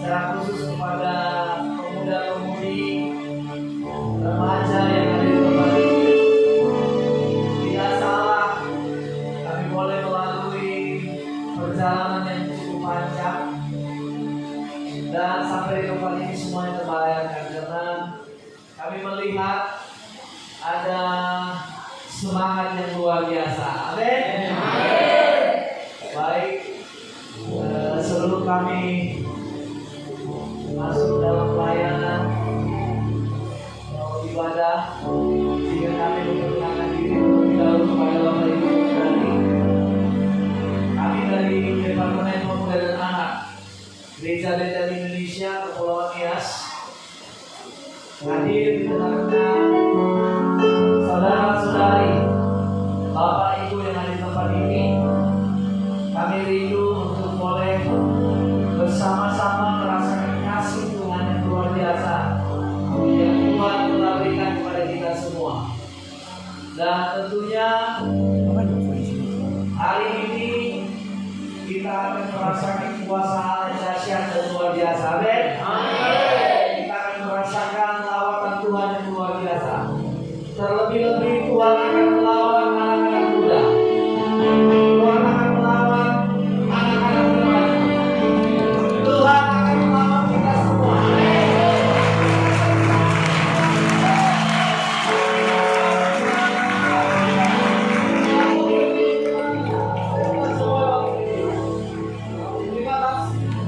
secara khusus kepada pemuda-pemudi remaja yang ada di tempat ini. Tidak salah, kami boleh melalui perjalanan yang cukup panjang dan sampai di tempat ini semuanya terbayarkan karena kami melihat ada semangat yang luar biasa. Amin. Baik, sebelum kami masuk dalam pelayanan ibadah, jika kami memperkenalkan diri terlebih dahulu kepada Bapak Ibu kami dari Departemen Pemuda dan Anak Gereja Bethel Indonesia Kepulauan Nias hadir di tengah-tengah saudara-saudari, Bapak Ibu yang ada di tempat ini. Kami rindu untuk boleh bersama-sama merasakan kasih Tuhan yang luar biasa yang Tuhan telah berikan kepada kita semua. Dan tentunya hari ini kita akan merasakan kuasa dahsyat dan luar biasa. Amin. Kita akan merasakan lawatan Tuhan yang luar biasa. Terlebih-lebih Tuhan akan melawan anak-anak muda. Tuhan akan melawan anak-anak remaja. Tuhan akan melawan kita semua. Terima kasih.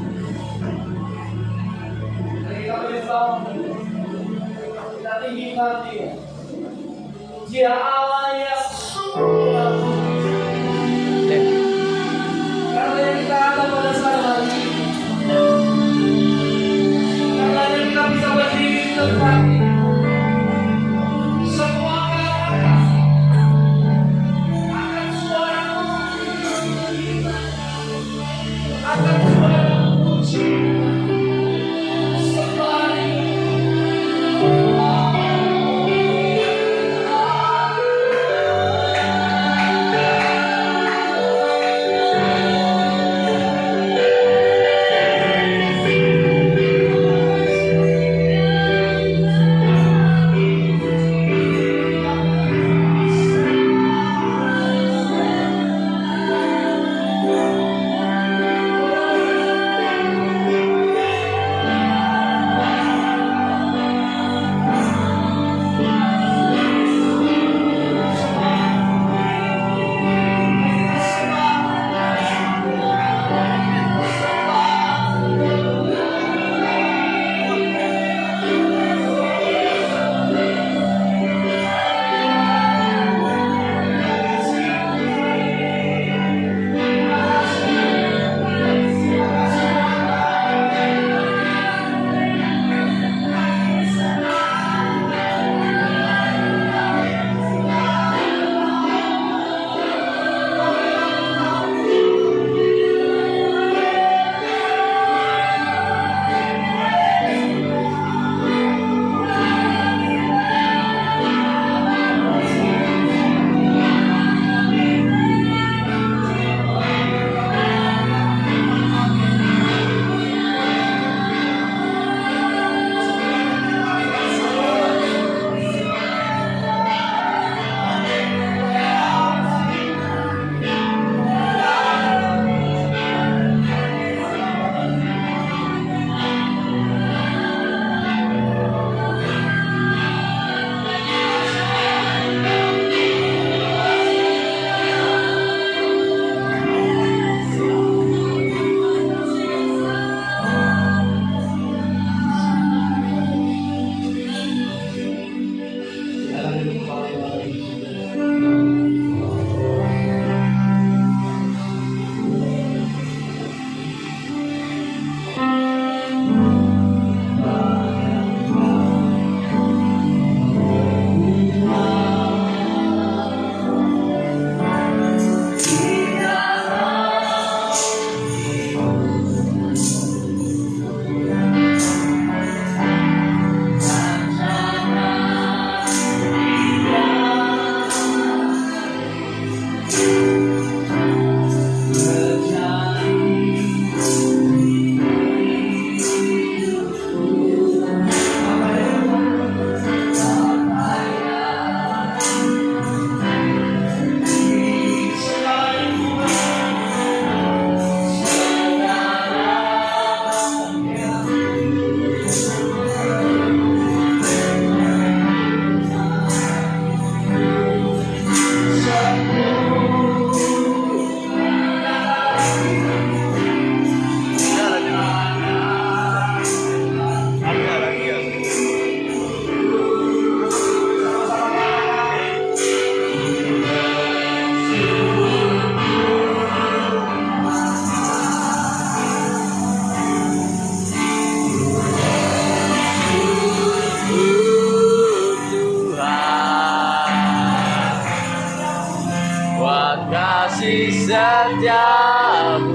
kasih setiamu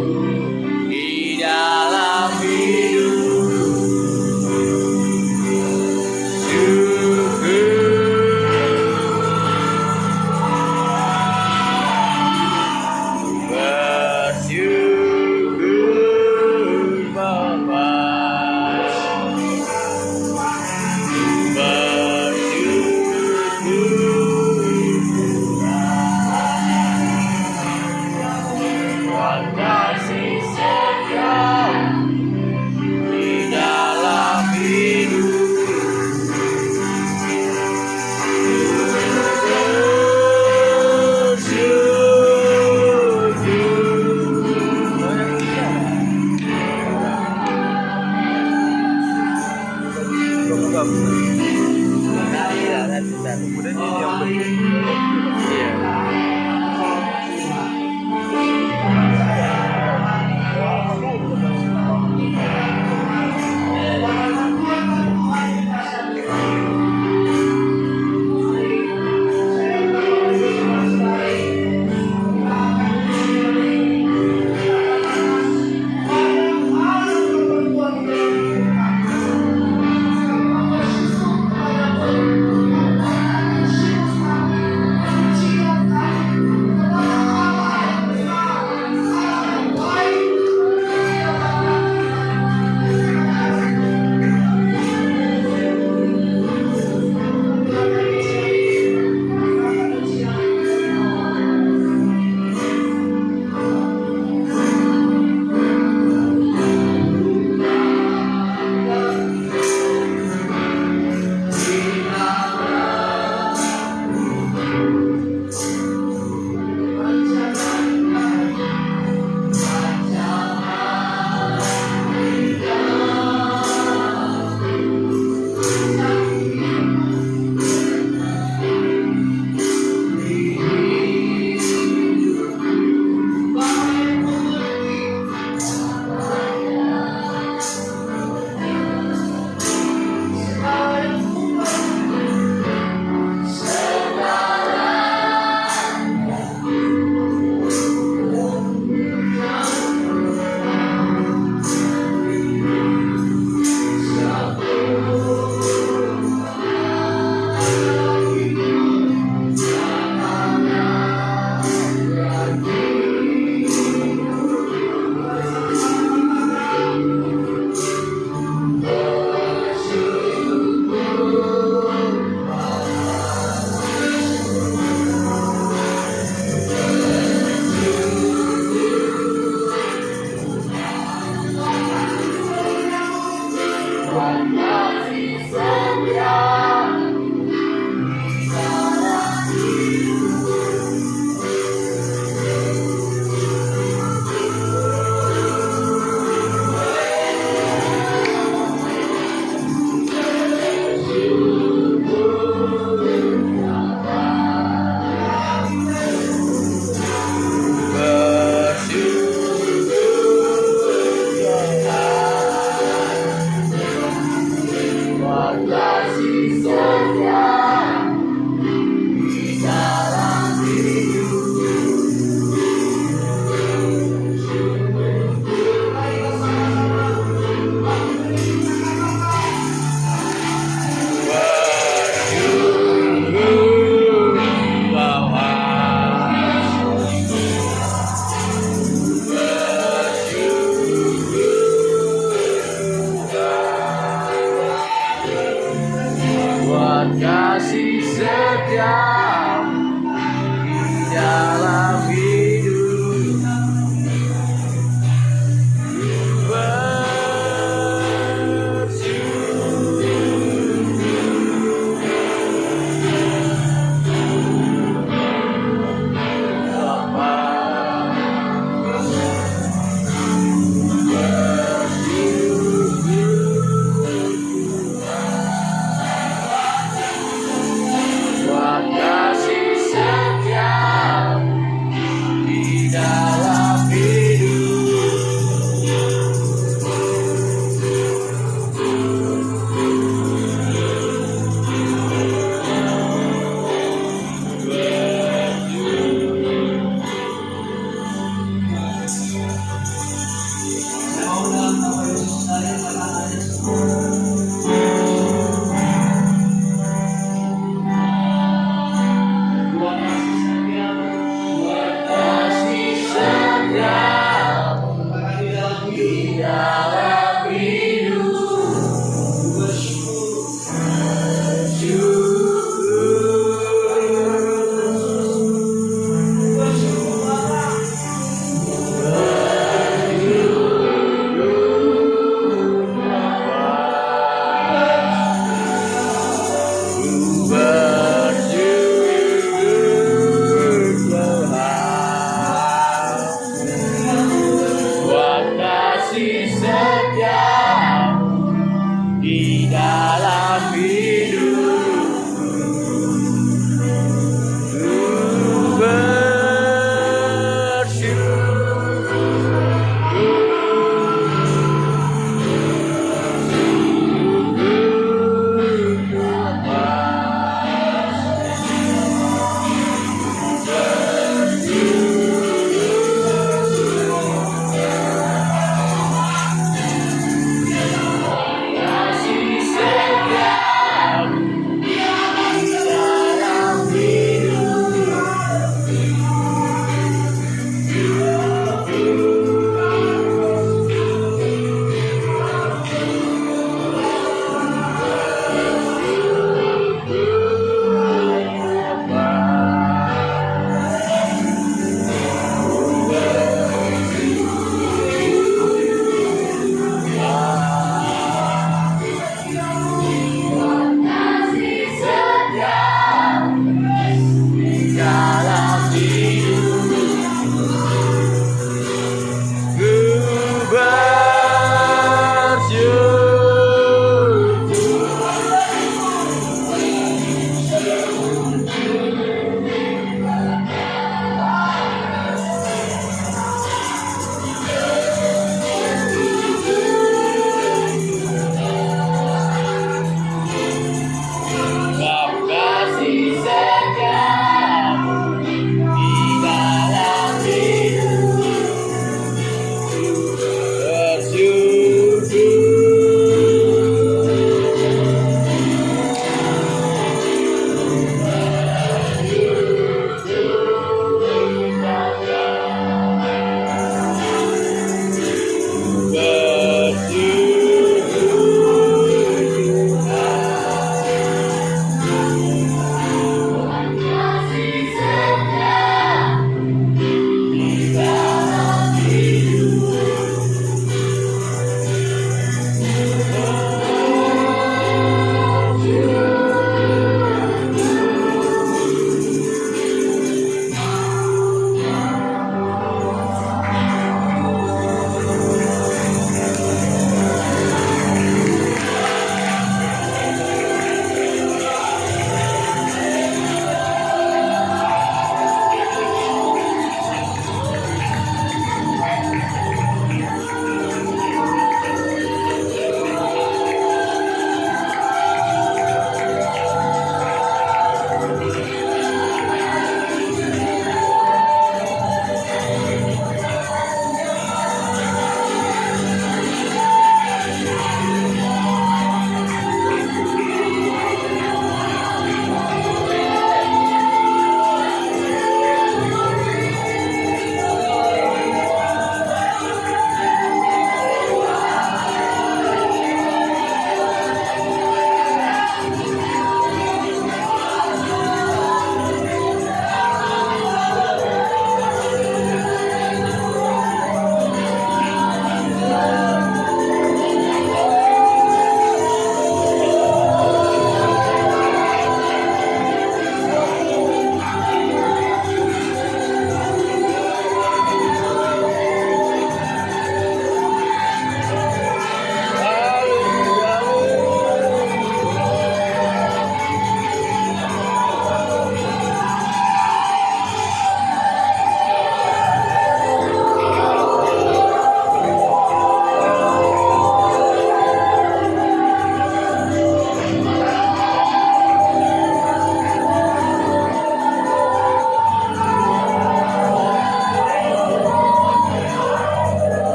di dalam hidup. Bersyukur Bapa, bersyukur kasih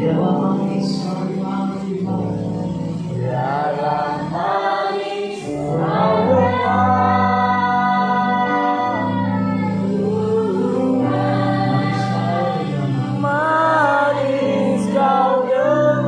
Biarlah manis kalimat-kalimat. Biarlah manis manis kau dengar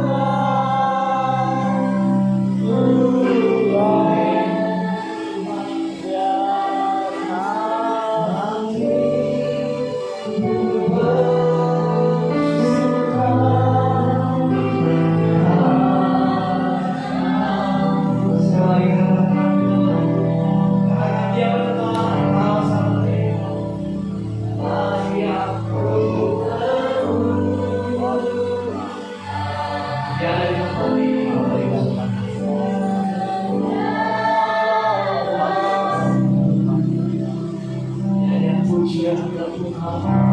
Pujian untuk Tuhan.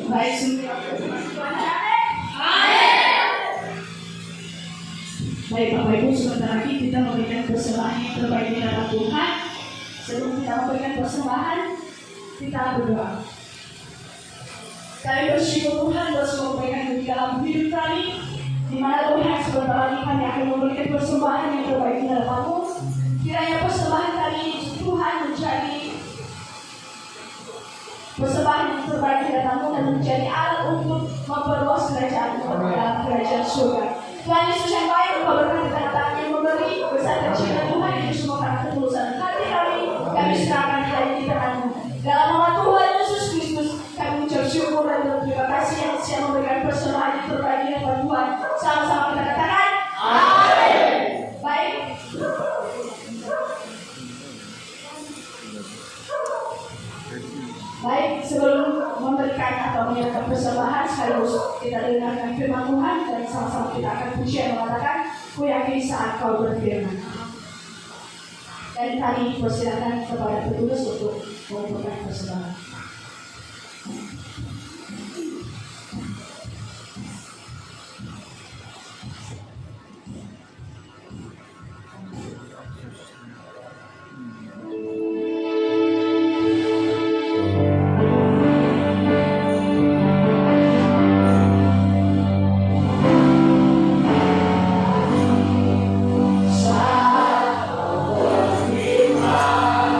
Baik, semua Tuhan amin. Baik Bapak Ibu, sebentar lagi kita memberikan persembahan yang terbaik di dalam Tuhan. Sebelum kita memberikan persembahan, kita berdoa. Kami bersyukur Tuhan buat semua kebaikan di dalam hidup kami, di mana Tuhan sebentar lagi kami akan memberikan persembahan yang terbaik di dalam-Mu. Kiranya persembahan kami Tuhan menjadi persembahan yang terbaik di dalam-Mu dan menjadi alat untuk memperluas kerajaan-Mu dalam kerajaan surga. Tuhan Yesus yang baik, Engkau berkati tangan yang memberi beserta cinta Tuhan itu semua karena ketulusan hati kami serahkan hari di tangan-Mu. Dalam nama Tuhan Yesus Kristus, kami mengucap syukur dan berterima kasih yang siap memberikan persembahan yang terbaik di hadapan Tuhan. Sama-sama kita katakan, amin. Baik. Baik, sebelum memberikan atau menyerahkan persembahan, sekaligus kita dengarkan firman Tuhan dan sama-sama kita akan pujian mengatakan, ku yakin saat kau berfirman. Dan kami persilakan kepada petugas untuk memberikan persembahan. Saat kau berfirman,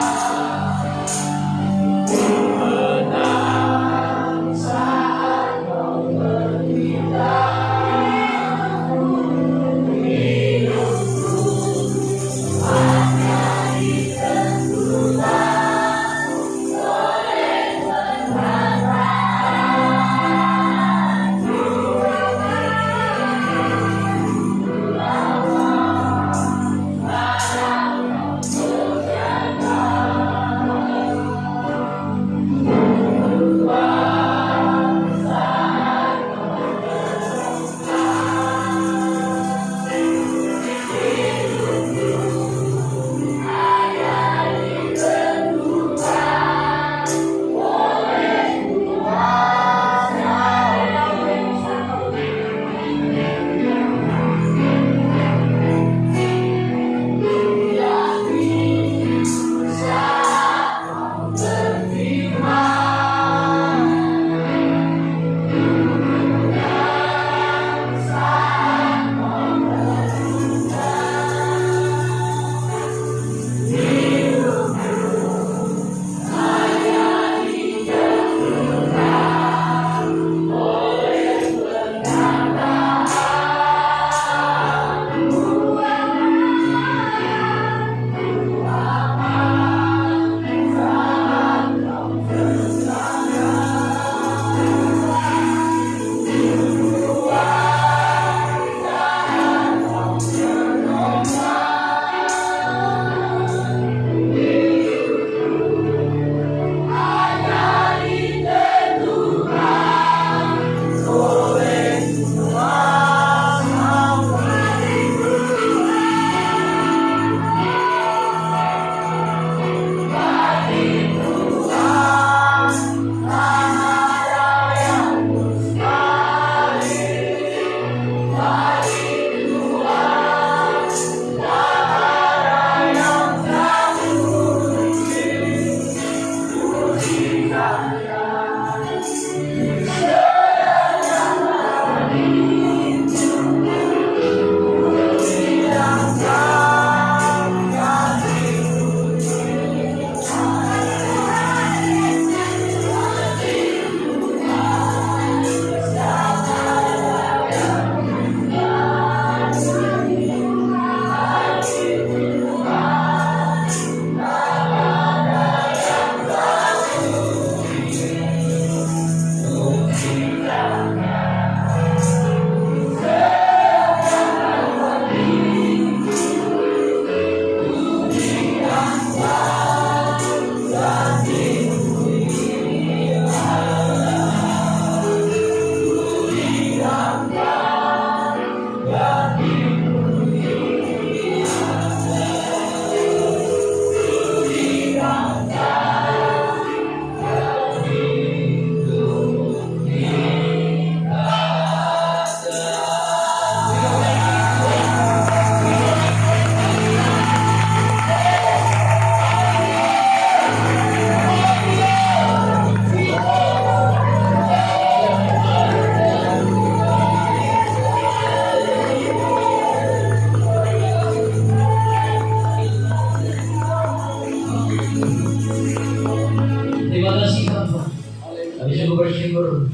Kami sungguh bersyukur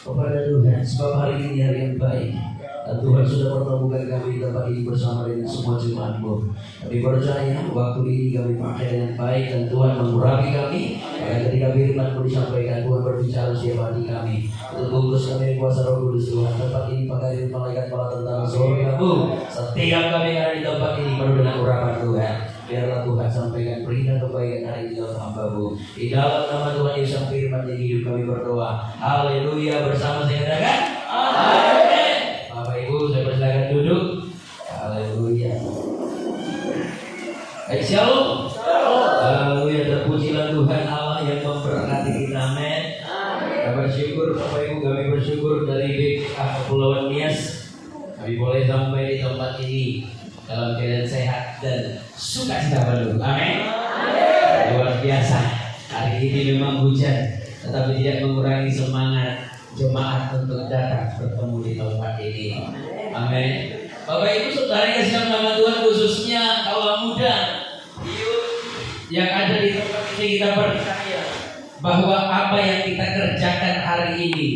kepada Tuhan sebab hari ini hari yang baik. Dan Tuhan sudah pertemukan kami di tempat ini bersama dengan semua jemaat-Mu. Kami percaya waktu ini kami pakai dengan baik dan Tuhan mengurapi kami. Karena ketika firman-Mu disampaikan, Tuhan berbicara setiap hati kami. Untuk bungkus kami kuasa Roh Kudus Tuhan. Tempat ini pakai malaikat kepala tentara surga-Mu. Setiap kami yang ada di tempat ini penuh dengan urapan Tuhan. Biarlah Tuhan sampaikan berita kebaikan hari ini dalam hamba-Mu. Di dalam nama Tuhan Yesus yang firman yang hidup kami berdoa. Haleluya, bersama saya katakan amin. Bapak Ibu, saya persilakan duduk. Haleluya. Baik, shalom. Haleluya, terpujilah Tuhan Allah yang memberkati kita. Amin. Kami bersyukur Bapak Ibu, kami bersyukur dari BPK Kepulauan Nias kami boleh sampai di tempat ini dalam keadaan sehat dan sukacita penuh. Amin. Luar biasa. Hari ini memang hujan, tetapi tidak mengurangi semangat jemaat untuk datang bertemu di tempat ini. Amin. Bapak Ibu Saudara yang sedang nama Tuhan, khususnya kaum muda yang ada di tempat ini, kita percaya bahwa apa yang kita kerjakan hari ini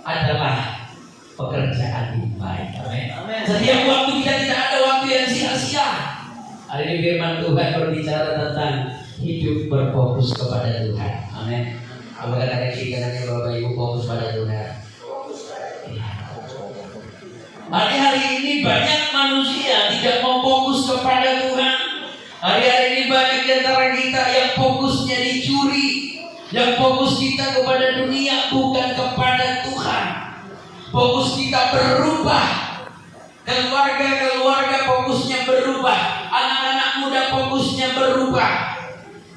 adalah pekerjaan yang baik. Amin. Setiap waktu kita tidak ada waktu yang sia-sia. Hari ini firman Tuhan berbicara tentang hidup berfokus kepada Tuhan. Amin. Apa kata kaki-kakinya Bapak Ibu, fokus pada Tuhan. Hari-hari ini banyak manusia tidak mau fokus kepada Tuhan. Hari-hari ini banyak di antara kita yang fokusnya dicuri, yang fokus kita kepada dunia bukan kepada Tuhan. Fokus kita berubah. Keluarga fokusnya berubah. Anak-anak muda fokusnya berubah.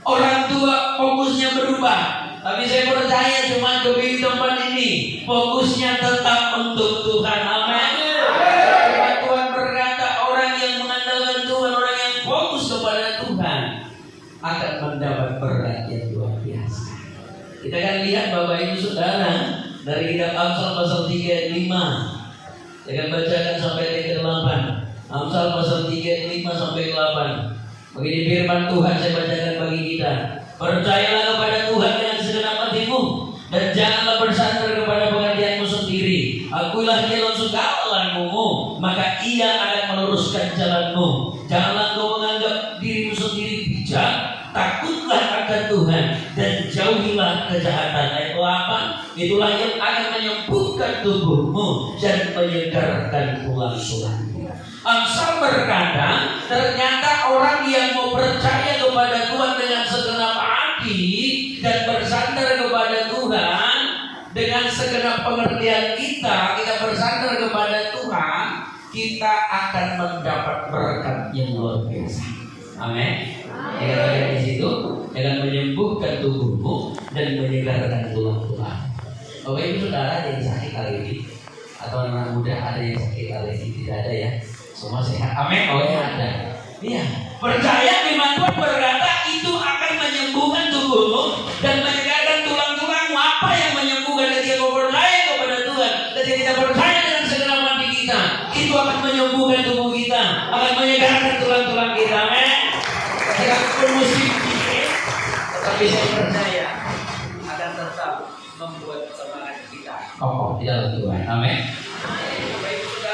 Orang tua fokusnya berubah. Tapi saya percaya cuma di tempat ini fokusnya tetap untuk Tuhan. Amin. Tuhan berkata orang yang mengandalkan Tuhan, orang yang fokus kepada Tuhan akan mendapat berkat yang luar biasa. Kita akan lihat Bapak Ibu Saudara dari kitab Amsal pasal 3 ayat 5. Saya akan bacakan sampai ayat 8. Amsal pasal 3 ayat 5 sampai 8. Begini firman Tuhan saya bacakan bagi kita. Percayalah kepada Tuhan dengan segenap hatimu dan janganlah bersandar kepada pengertianmu sendiri. Akuilah jalan segala-galanya, maka Ia akan meluruskan jalanmu. Janganlah kau menganggap dirimu sendiri bijak. Takutlah akan Tuhan dan jauhilah kejahatan. Ayat 8. Itulah yang akan menyembuhkan tubuhmu dan menyegarkan tulang-tulangmu. Amsal berkata, ternyata orang yang mau percaya kepada Tuhan dengan segenap hati dan bersandar kepada Tuhan dengan segenap pengertian kita bersandar kepada Tuhan, kita akan mendapat berkat yang luar biasa. Amin. Dikatakan di situ, dengan menyembuhkan tubuhmu dan menyegarkan tulang-tulang. Bapak Ibu Saudara ada yang sakit kali ini, atau anak muda ada yang sakit kali ini? Tidak ada ya. Semua sehat. Amin. Oh ya ada. Iya. Percaya firman Tuhan berkata itu akan menyembuhkan tubuhmu dan menyegarkan tulang-tulangmu. Apa yang menyembuhkan ketika kau percaya kepada Tuhan? Ketika kita percaya dengan segenap hati kita, itu akan menyembuhkan tubuh kita, akan menyegarkan tulang-tulang kita. Amin. Jika bermusik, tetapi saya percaya akan tetap membuat semangat kita kokoh di dalam Tuhan. Amin.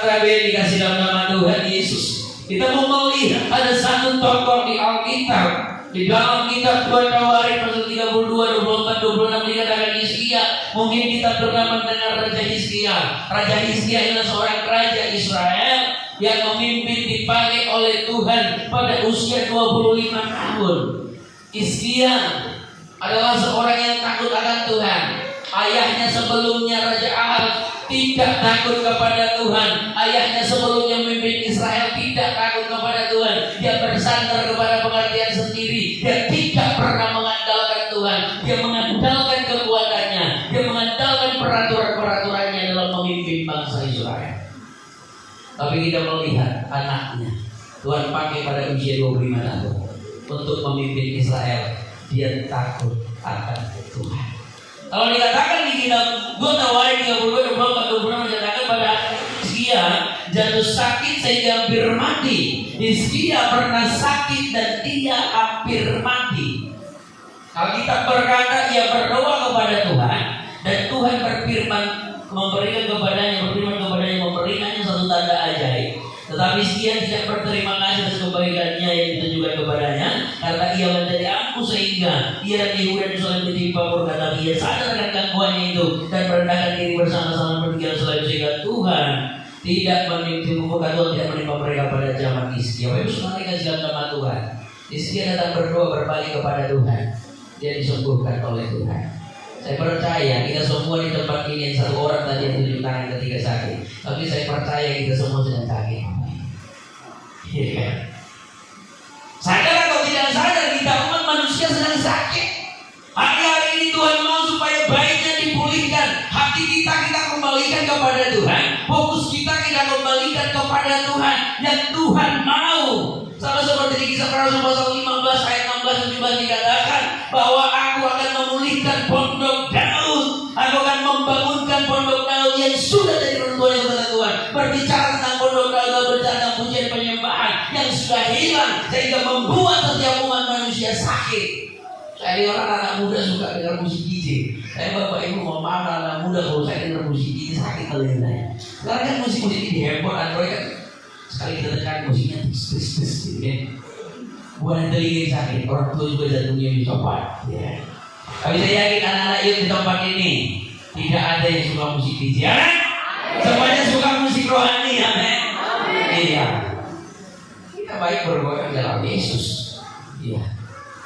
Saudara dikasih dalam nama Tuhan Yesus, kita mau melihat ada satu tokoh di Alkitab, di dalam kitab 2 Tawarik pasal 32, 24, 26 dikatakan Hizkia. Mungkin kita pernah mendengar Raja Hizkia. Raja Hizkia adalah seorang raja Israel yang memimpin dipakai oleh Tuhan pada usia 25 tahun. Hizkia adalah seorang yang takut akan Tuhan. Ayahnya sebelumnya Raja Ahab tidak takut kepada Tuhan. Ayahnya sebelumnya memimpin Israel tidak takut kepada Tuhan. Dia bersandar kepada pengertian sendiri. Dia tidak pernah mengandalkan Tuhan. Dia mengandalkan kekuatannya. Dia mengandalkan peraturan-peraturannya dalam memimpin bangsa Israel. Tapi kita melihat anaknya Tuhan pakai pada usia 25 tahun untuk memimpin Israel. Dia takut akan Tuhan. Kalau dikatakan di kitab 2 Tawarik 32, 24, 26 dikatakan pada Hizkia jatuh sakit sehingga hampir mati. Hizkia pernah sakit dan dia hampir mati. Alkitab berkata ia berdoa kepada Tuhan dan memberikan kepadanya, berterima kepadanya, memberikannya satu tanda ajaib. Tetapi dia tidak berterima kasih atas kebaikannya yang ditunjukkan kepadanya, karena ia menjadi angkuh sehingga ia dan Yehuda saling ditimpa berkata, ia sadar akan gangguannya itu dan merendahkan diri bersama-sama berjalan selain sehingga Tuhan tidak menimpa Tuhan tidak menimpa mereka pada zaman Hizkia. Bapak Ibu Saudara kasih dalam nama Tuhan, Hizkia datang berdoa berbalik kepada Tuhan, dia disembuhkan oleh Tuhan. Saya percaya kita semua di tempat ini, satu orang tadi yang tunjuk tangan ketika sakit, tapi saya percaya kita semua sedang sakit. Sadar atau tidak sadar, kita umat manusia sedang sakit. Hari-hari ini Tuhan mau supaya baiknya dipulihkan. Hati kita kembalikan kepada Tuhan. Fokus kita kembalikan kepada Tuhan. Yang Tuhan mau. Sama seperti di Kisah para Rasul pasal 15 ayat 16-17 dikatakan bahwa aku akan memulihkan pondok Daud. Aku akan membangunkan pondok Daud yang sudah jadi runtuhan kepada Tuhan. Berbicara tentang pondok Daud, berbicara tentang pujian penyembahan yang sudah hilang sehingga membuat setiap umat manusia sakit. Saya orang anak muda suka dengar musik DJ. Saya bapak ibu mau maaf anak muda kalau saya dengar musik DJ sakit telinganya. Sekarang kan musik-musik di handphone Android kan sekali kita tekan musiknya tis gitu ya. Bukan telinga sakit, orang tua juga jantungnya dicopot. Ya. Tapi saya yakin anak-anak yang di tempat ini tidak ada yang suka musik DJ. Ya kan? Semuanya suka musik rohani, amin. Iya. Kita baik bergoyang dalam Yesus. Iya.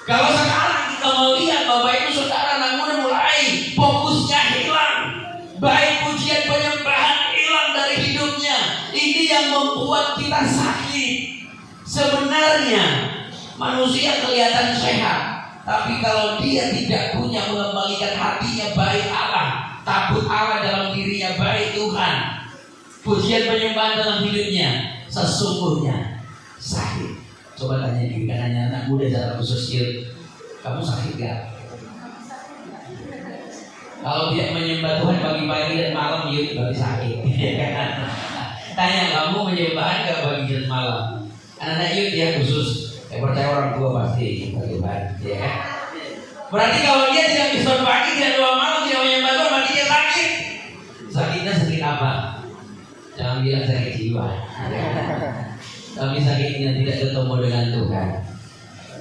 Kalau sekarang kita melihat Bapak Ibu Saudara anak muda mulai fokusnya hilang, baik pujian penyembahan hilang dari hidupnya. Ini yang membuat kita sakit. Sebenarnya manusia kelihatan sehat, tapi kalau dia tidak punya mengembalikan hatinya baik Allah, takut Allah dalam dirinya baik Tuhan, pujian penyembahan dalam hidupnya, sesungguhnya sakit. Coba tanya diri kanannya anak muda secara khusus, kamu sakit gak? Kalau dia menyembah Tuhan pagi-pagi dan malam, yuk berarti sakit. Tanya kamu menyembah gak pagi dan malam? Anak-anak yuk dia khusus. Saya percaya orang tua pasti bagaimana, ya kan? Berarti kalau dia tidak bisa pagi dan dua malam tidak menyembah Tuhan, berarti dia sakit. Sakitnya sakit apa? Jangan bilang sakit jiwa. Tapi sakitnya tidak ketemu dengan Tuhan.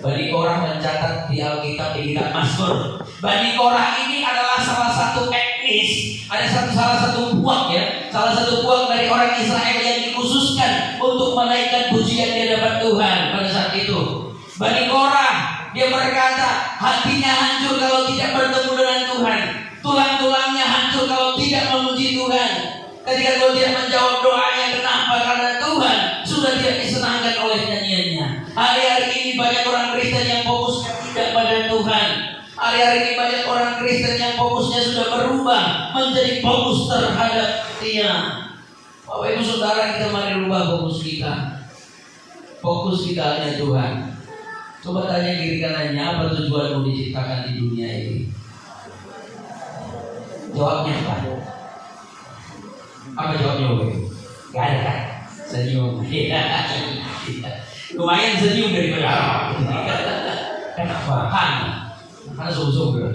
Bani Korah mencatat di Alkitab di kitab Mazmur. Bani Korah ini adalah salah satu etnis, ada salah satu buang ya, salah satu buang dari orang Israel yang dikhususkan untuk menaikkan pujian di hadapan Tuhan pada saat itu. Bani Korah, dia berkata, hatinya hancur kalau tidak bertemu dengan Tuhan, tulang-tulangnya hancur kalau tidak memuji Tuhan. Ketika kau tidak menjawab doanya, kenapa? Karena Tuhan sudah tidak disenangkan oleh nyanyiannya. Hari-hari ini banyak orang Kristen yang fokusnya tidak pada Tuhan. Hari-hari ini banyak orang Kristen yang fokusnya sudah berubah menjadi fokus terhadap Dia. Bapak Ibu Saudara, kita mari rubah fokus kita. Fokus kita hanya Tuhan. Coba tanya kiri kanannya, apa tujuanmu diciptakan di dunia ini? Jawabnya apa? Apa jawabnya? Gak ada kan? Senyum. Lumayan senyum daripada kenapa? Karena sungguh-sungguh.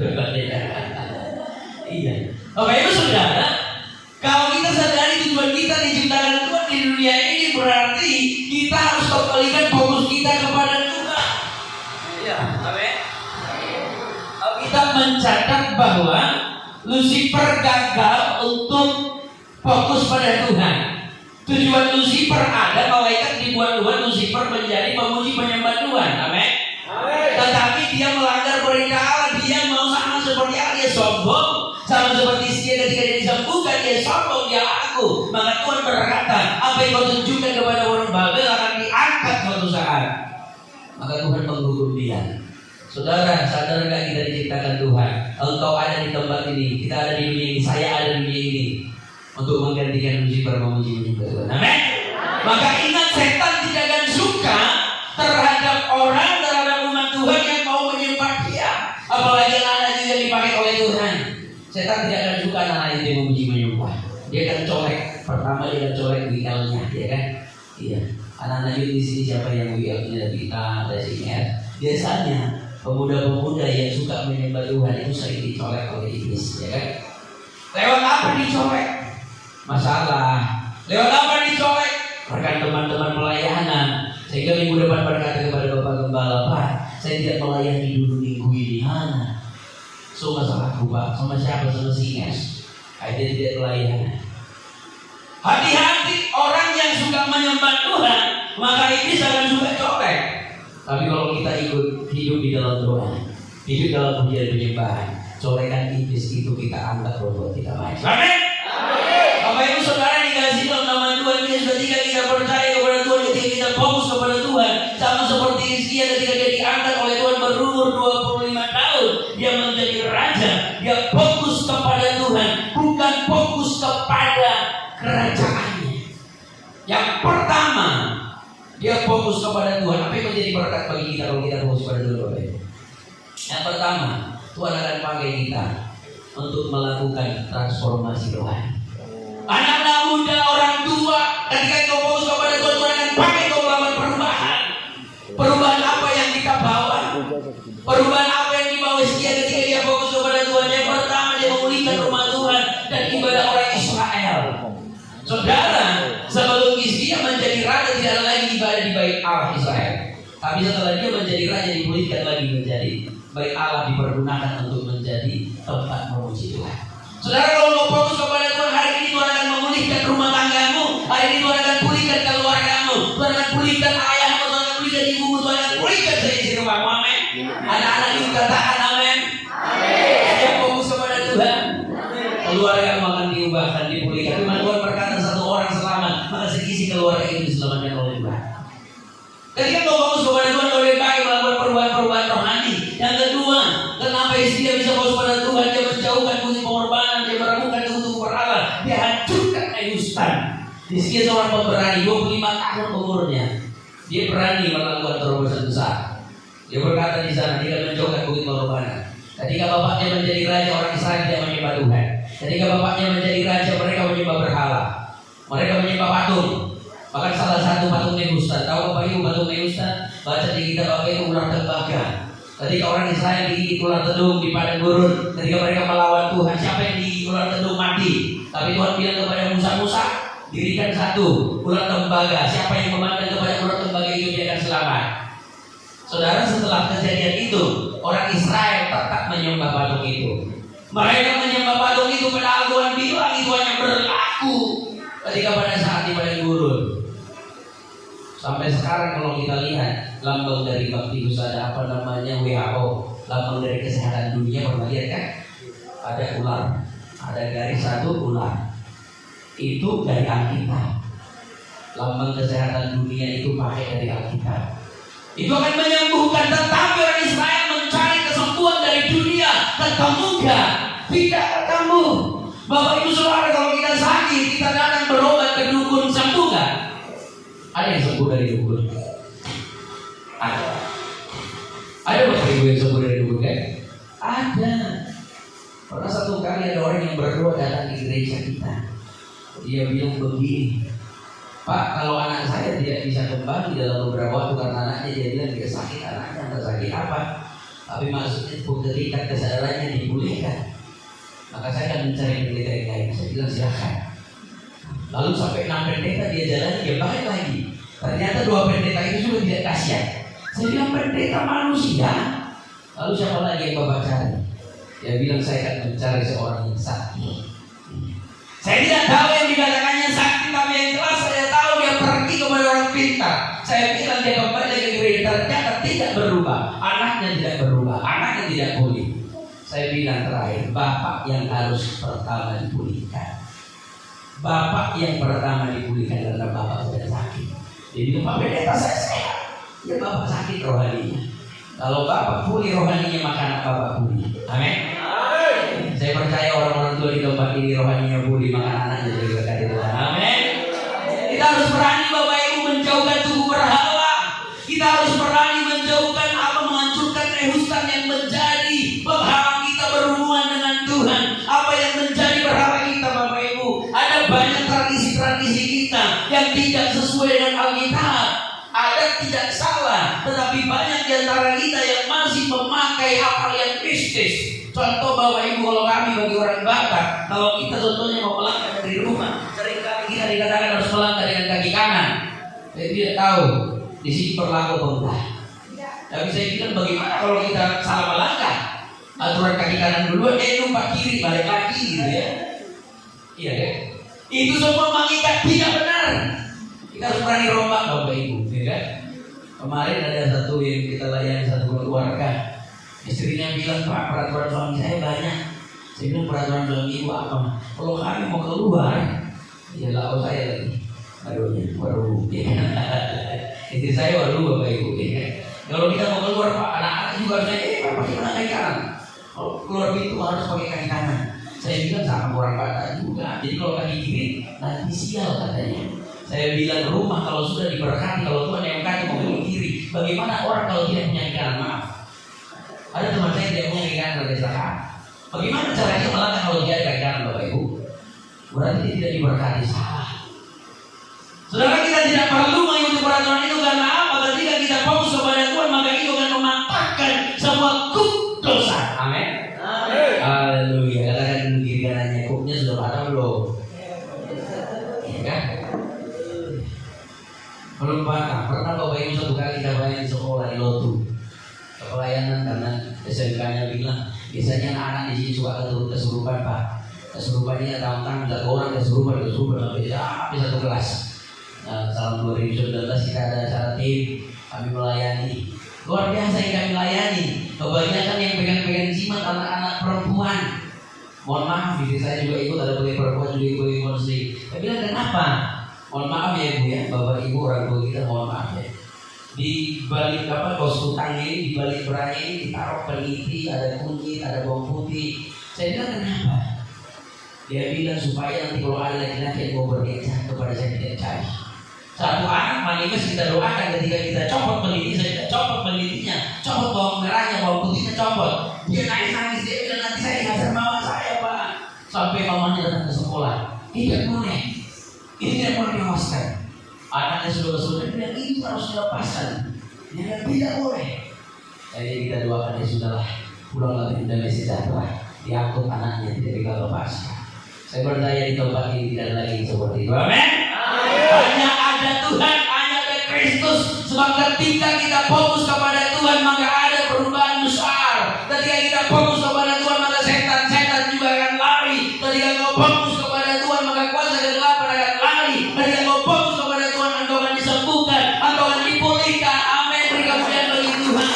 Iya. Bapak Ibu Saudara, kalau kita sadari tujuan kita diciptakan Tuhan di dunia ini, berarti kita harus kembalikan fokus kita kepada Tuhan. Iya, amin. Kita mencatat bahwa Lucifer gagal untuk fokus pada Tuhan. Tujuan Lucifer ada, malaikat dibuat Tuhan Lucifer menjadi pemuji penyembah Tuhan. Amin. Tetapi dia melanggar perintah Allah. Dia mau sama seperti Allah, dia sombong. Sama seperti dia ketika dia disembuhkan, dia sombong, dia aku. Maka Tuhan berkata, apa yang kau tunjukkan kepada orang Babel akan diangkat suatu saat. Maka Tuhan menghukum dia. Saudara, sadar gak kita diciptakan Tuhan? Engkau ada di tempat ini, kita ada di dunia ini, saya ada di dunia ini, untuk menggantikan Lucifer memuji Tuhan. Amin. Maka ingat, setan tidak akan suka terhadap orang, terhadap umat Tuhan yang mau menyembah Dia. Apalagi anak-anak itu yang dipakai oleh Tuhan. Setan tidak akan suka anak itu yang memuji menyembah. Dia akan colek. Pertama dia akan colek WL-nya, ya kan? Iya. Anak-anak itu di sini siapa yang WL-nya kita ada sini ya? Biasanya pemuda-pemuda yang suka menyembah Tuhan itu sering dicolek oleh iblis, ya kan? Lewat apa dicolek? masalah. Lewat apa dicolek? Rekan teman-teman pelayanan. Sehingga minggu depan berkata kepada Bapak Gembala, Pak, saya tidak melayani dulu minggu ini. Mana? So masalahku Pak, sama siapa? Sama si Ines. Saya tidak melayani. Hati-hati orang yang suka menyembah Tuhan, maka iblis akan suka colek. Tapi kalau kita ikut hidup di dalam doa, hidup dalam pujian penyembahan, colekan iblis itu kita angkat buat kita maju. Amin. Bapak Ibu Saudara dikasih dalam nama Tuhan Yesus, ketika kita percaya kepada Tuhan, ketika kita fokus kepada Tuhan, sama seperti Hizkia ketika dia diangkat oleh Tuhan berumur 25 tahun, dia menjadi raja, dia fokus kepada Tuhan, bukan fokus kepada kerajaannya. Yang pertama, dia fokus kepada Tuhan. Apa yang menjadi berkat bagi kita kalau kita fokus pada Tuhan, Bapak Ibu? Yang pertama, Tuhan akan pakai kita untuk melakukan transformasi rohani. Anak-anak muda, orang tua, ketika kau fokus kepada Tuhan, Tuhan akan pakai kau melakukan perubahan. Perubahan apa yang kita bawa? Perubahan apa yang dibawa Hizkia ketika dia fokus kepada Tuhan? Yang pertama, dia memulihkan rumah Tuhan dan ibadah orang Israel. Saudara, sebelum Hizkia menjadi raja tidak ada lagi ibadah di bait Allah Israel. Tapi setelah dia menjadi raja, dipulihkan lagi menjadi bait Allah, dipergunakan untuk menjadi tempat memuji Tuhan. Saudara, kalau mau fokus kepada Tuhan, hari ini Tuhan akan memulihkan rumah tanggamu. Hari ini Tuhan akan pulihkan keluargamu. Tuhan akan pulihkan ayahmu, Tuhan akan pulihkan ibumu, Tuhan akan pulihkan seisi rumahmu. Amin. Anak-anak itu katakan amin. Dia fokus kepada Tuhan, keluargamu akan diubahkan, dipulihkan. Firman Tuhan berkata, satu orang selamat, maka seisi keluarga itu diselamatkan oleh Tuhan. Ketika kau fokus kepada Tuhan, kau lebih baik melakukan perubahan-perubahan rohani. Yang kedua, kenapa Hizkia bisa fokus pada Tuhan? Dia menjauhkan bukti pengorbanan, dia meragukan untuk berhala, dia hancurkan Nehustan. Hizkia seorang pemberani, 25 tahun umurnya. Dia berani melakukan terobosan besar. Dia berkata di sana, dia menjauhkan bukti pengorbanan. Ketika bapaknya menjadi raja, orang Israel tidak menyembah Tuhan. Ketika bapaknya menjadi raja, mereka menyembah berhala. Mereka menyembah patung. Bahkan salah satu patung Nehustan. Tahu Bapak Ibu patung Nehustan? Baca di kitab Bapak Ibu ular tembaga. Ketika orang Israel digigit ular tedung di padang gurun, ketika mereka melawan Tuhan, siapa yang digigit ular tedung mati. Tapi Tuhan bilang kepada Musa, dirikan satu ular tembaga. Siapa yang memandang kepada ular tembaga itu, dia akan selamat. Saudara, setelah kejadian itu, orang Israel tetap menyembah patung itu. Mereka menyembah patung itu, padahal Tuhan bilang itu hanya berlaku ketika pada saat di padang gurun. Sampai sekarang kalau kita lihat lambang dari bakti ada apa namanya WHO, lambang dari kesehatan dunia, pernah lihat kan? Ada ular, ada garis satu ular. Itu dari Alkitab. Lambang kesehatan dunia itu pakai dari Alkitab. Itu akan menyembuhkan, tetapi orang Israel mencari kesembuhan dari dunia. Ketemu enggak? Tidak ketemu. Bapak Ibu Saudara, kalau kita sakit, kita datang berobat ke dukun, sembuh enggak? Ada yang sembuh dari dukun? Ada. Ada Bapak Ibu yang sembuh dari dukun kan? Ada. Pernah satu kali ada orang yang berdoa datang di gereja kita. Dia bilang begini, Pak, kalau anak saya tidak bisa kembali dalam beberapa waktu karena anaknya, dia bilang dia sakit, anaknya entah sakit apa, tapi maksudnya ketika kesadarannya dipulihkan, maka saya akan mencari pendeta yang lain. Saya bilang silakan. Lalu sampai 6 pendeta dia jalani, dia balik lagi. Ternyata 2 pendeta itu sudah tidak kasihan. Saya bilang pendeta manusia. Lalu siapa lagi yang Bapak cari? Dia bilang saya akan mencari seorang yang sakti. Saya tidak tahu yang dikatakannya sakti, tapi yang jelas saya tahu dia pergi kepada orang pintar. Saya bilang dia kembali ke gereja, ternyata tidak berubah. Anaknya tidak berubah, anaknya tidak pulih. Saya bilang terakhir, Bapak yang harus pertama dipulihkan. Bapak yang pertama dipulihkan karena Bapak sudah sakit. Jadi Pak pendeta saya sehat, ya Bapak sakit rohaninya. Kalau Bapak pulih rohaninya, maka anak Bapak pulih. Amin. Saya percaya orang-orang tua di tempat ini rohaninya pulih, maka anaknya jadi berkat Tuhan. Amin. Kita harus berani Bapak Ibu menjauhkan tubuh berhala. Kita harus berani menjauhkan apa, menghancurkan Nehustan yang menjadi penghalang kita berhubungan dengan Tuhan. Apa yang menjadi berhala kita Bapak Ibu? Ada banyak tradisi-tradisi kita yang tidak sesuai dengan Alkitab. Ada tidak salah, tetapi Tetapi banyak di antara kita yang masih memakai hal-hal yang mistis. Contoh Bapak Ibu, kalau kami bagi orang Batak, kalau kita contohnya mau melangkah dari rumah, seringkali kita dikatakan harus melangkah dengan kaki kanan. Saya tidak tahu di sini berlaku apa enggak. Tapi saya bilang bagaimana kalau kita salah melangkah? Aturan kaki kanan dulu, lupa kiri, balik lagi gitu ya. Iya kan? Itu semua mengikat tidak benar. Kita harus berani rombak Bapak Ibu, ya kan? Kemarin ada satu yang kita layani, satu keluarga. Istrinya bilang, Pak, peraturan suami saya banyak. Saya bilang, peraturan suami ibu apa? Kalau kami mau keluar, ya lau saya lagi. Aduh, baru ya. Istri saya baru Bapak Ibu ya. Kalau kita mau keluar, Pak, anak-anak juga saya, Pak, pakai kaki kanan. Kalau keluar pintu harus pakai kaki kanan. Saya bilang sama orang Batak juga. Jadi kalau kaki kiri, nanti sial katanya. Saya bilang rumah kalau sudah diberkati, kalau Tuhan yang kaki mau kaki kiri, bagaimana orang kalau tidak punya kaki kanan? Maaf. Ada teman saya tidak punya kaki kanan berdasarkan. Bagaimana caranya melangkah kalau dia ada kaki kanan, Bapak Ibu? Berarti dia tidak diberkati, salah. Saudara, kita tidak perlu mengikuti peraturan itu karena apa? Ketika kita fokus kepada Tuhan, maka itu akan mematahkan semua kuk dosa. Amin. Haleluya. Katakan kiri kanannya, kuknya sudah patah belum? Ya kan? Belum patah. Pernah Bapak Ibu satu kali kita pelayan di sekolah di Lotu. Pelayanan karena SMK-nya bilang biasanya anak-anak di sini suka kesurupan, Pak. Kesurupannya tahun-tahun bisa orang kesurupan sampai satu kelas. Nah, tahun 2019 kita ada acara tim, kami melayani. Luar biasa yang kami layani. Kebanyakan yang pegang-pegang jimat anak-anak perempuan. Mohon maaf, istri saya juga ikut, ada bagi perempuan juga ikut konseling. Saya bilang kenapa? Mohon maaf ya Bu ya, Bapak Ibu orang tua kita mohon maaf ya. Di balik kos kutang ini, di balik beranya ini ditaruh peniti, ada kunyit, ada bawang putih. Saya bilang kenapa? Dia bilang supaya nanti kalau ada laki-laki yang mau berkecah kepada saya tidak cari. Satu anak manifest kita doakan ketika kita copot peniti, saya copot penitinya, copot bawang merahnya, bawang putihnya copot. Dia nangis-nangis, dia bilang nanti saya kasih mama saya, Pak. Sampai mamanya datang ke sekolah. Tidak boleh. Ini tidak boleh dihostkan. Anaknya sudah bilang ini harus dilepaskan. Dia bilang tidak boleh. Jadi kita doakan ya sudahlah, pulanglah ke damai sejahtera. Diangkut anaknya tidak dilepaskan. Saya berdaya di tempat ini tidak lagi seperti itu. Amin. Hanya ada Tuhan, hanya ada Kristus. Sebab ketika kita fokus kepada Tuhan maka ada perubahan besar. Ketika kita fokus kepada Tuhan maka setan juga akan lari. Ketika kau fokus kepada Tuhan maka kuasa kegelapan akan lari. Ketika kau fokus kepada Tuhan engkau akan disembuhkan, engkau akan dipulihkan. Amin. Beri kemuliaan bagi Tuhan.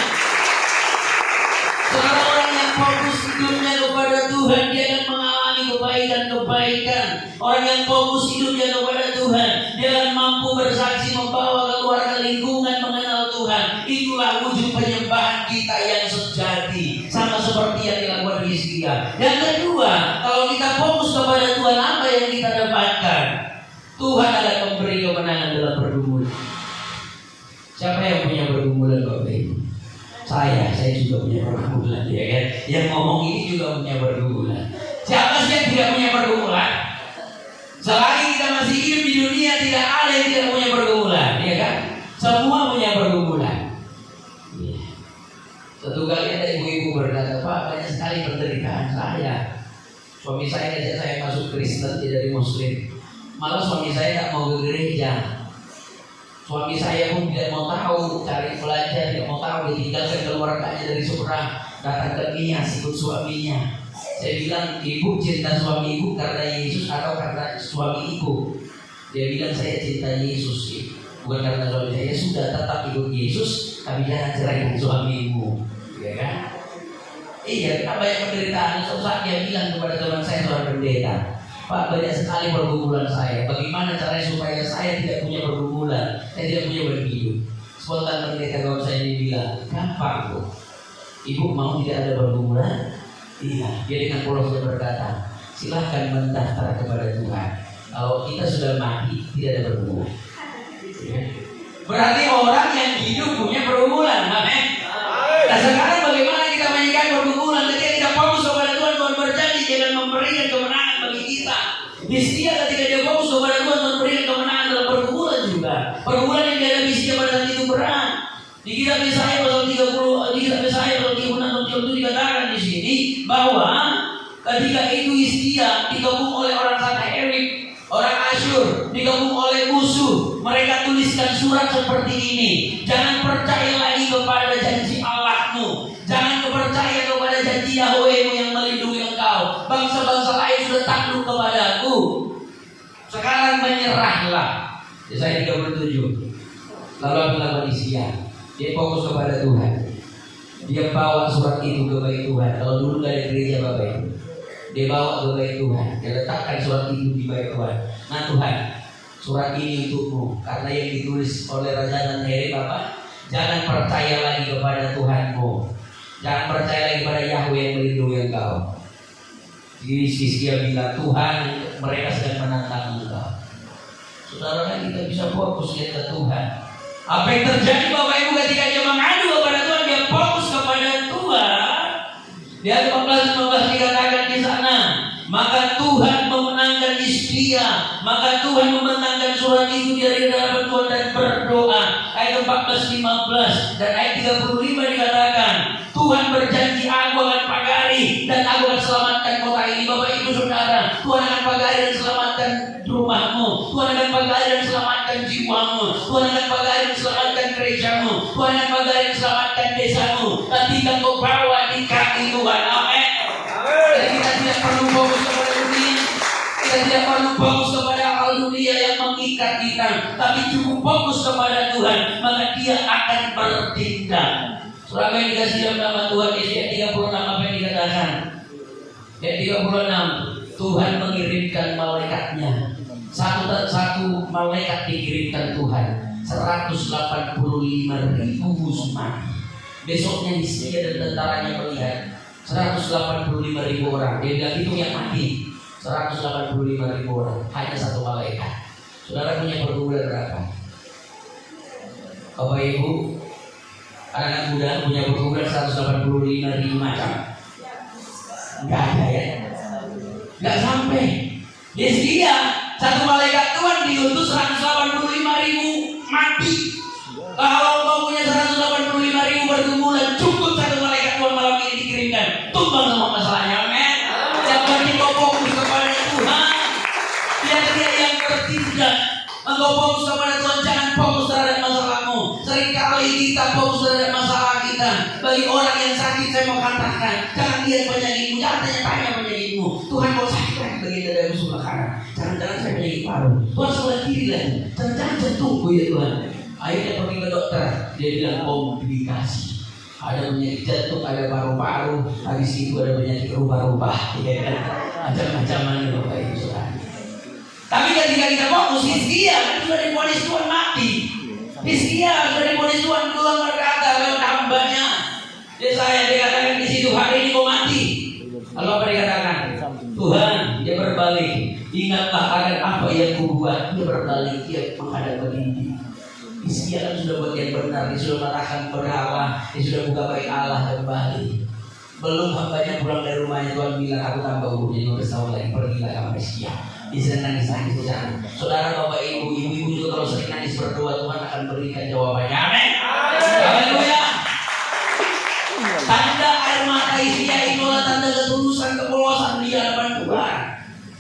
Seorang yang fokus hidupnya kepada Tuhan, dia akan mengalami kebaikan. Orang yang fokus hidupnya kepada Tuhan, dia akan mampu bersaksi membawa keluarga lingkungan mengenal Tuhan. Itulah wujud penyembahan kita yang sejati, sama seperti yang dilakukan Hizkia. Yang kedua, kalau kita fokus kepada Tuhan, apa yang kita dapatkan? Tuhan akan memberi kemenangan dalam pergumulan. Siapa yang punya pergumulan Bapak Ibu? Saya juga punya pergumulan, ya kan? Yang ngomong ini juga punya pergumulan. Siapa sih yang tidak punya pergumulan? Selagi kita masih hidup di dunia, tidak ada yang tidak punya pergumulan, ya kan? Semua punya pergumulan. Ya. Satu kali ada ibu-ibu berkata, Pak, banyak sekali penderitaan saya. Suami saya ajak saya masuk Kristen, tidak dari Muslim. Malah suami saya tak mau ke gereja. Suami saya pun tidak mau tahu, cari belajar, tidak mau tahu, ditinggalkan keluarganya dari seberang, datang ke Nias ikut suaminya. Saya bilang, ibu cinta suami ibu karena Yesus atau karena suami ibu? Dia bilang, saya cinta Yesus, bukan karena suami saya. Sudah tetap ikut Yesus, tapi jangan ceraikan suamimu, ya kan? Iya, apa yang penderitaan? Suatu saat dia bilang kepada teman saya seorang pendeta, Pak, banyak sekali pergumulan saya. Bagaimana caranya supaya saya tidak punya pergumulan? Saya tidak punya beban hidup. Spontan pendeta kawan saya ini bilang, gampang kok. Ibu mau tidak ada pergumulan? Iya, dia dengan polosnya berkata, silahkan mendaftar kepada Tuhan. Kalau kita sudah mati, tidak ada pergumulan. Berarti orang yang hidup punya pergumulan, amin. Nah sekarang bagaimana kita menyikapi pergumulan? Ketika kita fokus kepada Tuhan, Tuhan berjanji dia akan memberikan kemenangan bagi kita. Hizkia ketika dia fokus kepada Tuhan, Tuhan memberikan kemenangan dalam pergumulan juga. Pergumulan yang dihadapi Hizkia pada saat itu berat. Di kitab Yesaya pasal 30, di kitab Yesaya pasal 36 itu dikatakan di sini bahwa ketika itu Hizkia digabung oleh orang Sanherib, orang Asyur, digabung oleh musuh, mereka tuliskan surat seperti ini. Jangan percaya lagi kepada janji Allahmu, jangan percaya kepada janji Yahwehmu yang melindungi engkau. Bangsa-bangsa lain sudah takluk kepadaku, sekarang menyerahlah. Yesaya 37. Lalu apa lakukan Hizkia? Dia fokus kepada Tuhan. Dia bawa surat itu ke bait Tuhan. Kalau dulu nggak ada gereja Bapak Ibu, dia bawa ke bait Tuhan. Dia letakkan surat itu di bait Tuhan. Nah Tuhan, surat ini untukmu, karena yang ditulis oleh Raja Sanherib apa? Jangan percaya lagi kepada Tuhanmu, jangan percaya lagi kepada Yahweh yang melindungi engkau. Jadi Hizkia bilang, Tuhan, mereka sedang menantang engkau. Saudara kan kita bisa fokus ke Tuhan. Apa yang terjadi Bapak Ibu ketika dia mengadu kepada Tuhan, dia fokus kepada Tuhan. Di ayat 14-15 dikatakan di sana, maka Tuhan memenangkan Hizkia, maka Tuhan memenangkan surat itu dari hadapan Tuhan dan berdoa. Ayat 14-15 dan ayat 35 dikatakan, Tuhan berjanji, aku akan pagari dan aku akan selamatkan kota ini. Bapak Ibu Saudara, Tuhan akan pagari dan selamatkan rumahmu, Tuhan akan pagari dan selamatkan jiwamu, Tuhan akan pagari dan selamatkan gerejamu, Tuhan akan pagari dan selamatkan desamu. Ketika kau bawa di kaki Tuhan, amin. Dan kita tidak perlu fokus kepada dunia, kita tidak perlu fokus kepada hal dunia yang mengikat kita, tapi cukup fokus kepada Tuhan, maka Dia akan bertindak. Surah yang dikasih dalam nama Tuhan, Yesaya 36 apa yang dikatakan? Ayat 36, Tuhan mengirimkan malaikatnya. Satu malaikat dikirimkan Tuhan, 185.000 musuh mati. Besoknya Hizkia dan tentaranya melihat 185.000 orang. Dia bilang itu yang mati 185.000 orang, hanya satu malaikat. Saudara punya pergumulan berapa? Bapak Ibu, anak muda punya pergumulan 185.000 macam? Enggak ada ya? Enggak sampai. Hizkia, satu malaikat Tuhan diutus 185.000 mati. Kalau kau punya 185.000 pergumulan, cukup satu malaikat Tuhan malam ini dikirimkan, tumbang semua masalahnya, amin. Yang penting kau fokus kepada Tuhan, biar Dia yang bertindak. Engkau fokus kepada Tuhan, jangan fokus terhadap masalahmu. Seringkali kita fokus terhadap masalah kita. Bagi orang yang sakit, saya mau katakan, jangan lihat penyakitmu, jangan tanya penyakitmu. Tuhan mau sakit lagi bagian dada sebelah kanan, jangan-jangan saya penyakit paru. Tuhan sebelah kiri lagi, jangan jantungku ya Tuhan. Akhirnya pergi ke dokter, dia bilang komplikasi. Ada penyakit jantung, ada paru-paru, habis itu ada penyakit rubah-rubah, ya kan? Macam-macam mana Bapak Ibu Saudara. Tapi ketika kita fokus, Hizkia kan sudah divonis Tuhan mati. Hizkia sudah divonis Tuhan, Tuhan berkata lewat hambanya Yesaya, dikatakan di situ, hari ini kau mati. Lalu apa dikatakan? Tuhan, dia berbalik, ingatlah akan apa yang kubuat. Dia berbalik, dia menghadap begini. Hizkia kan sudah buat yang benar, dia sudah mengatakan kepada Allah, dia sudah buka bait Allah kembali. Belum hambanya pulang dari rumahnya, Tuhan bilang, aku tambah umurnya 15 tahun lagi, pergilah kamu Hizkia. Dia sering nangis-nangis di sana. Saudara, Bapak, Ibu, ibu-ibu juga kalau sering nangis berdoa, Tuhan akan berikan jawabannya. Amin. Haleluya. Tanda air mata Hizkia itulah tanda ketulusan, kepolosan di hadapan Tuhan.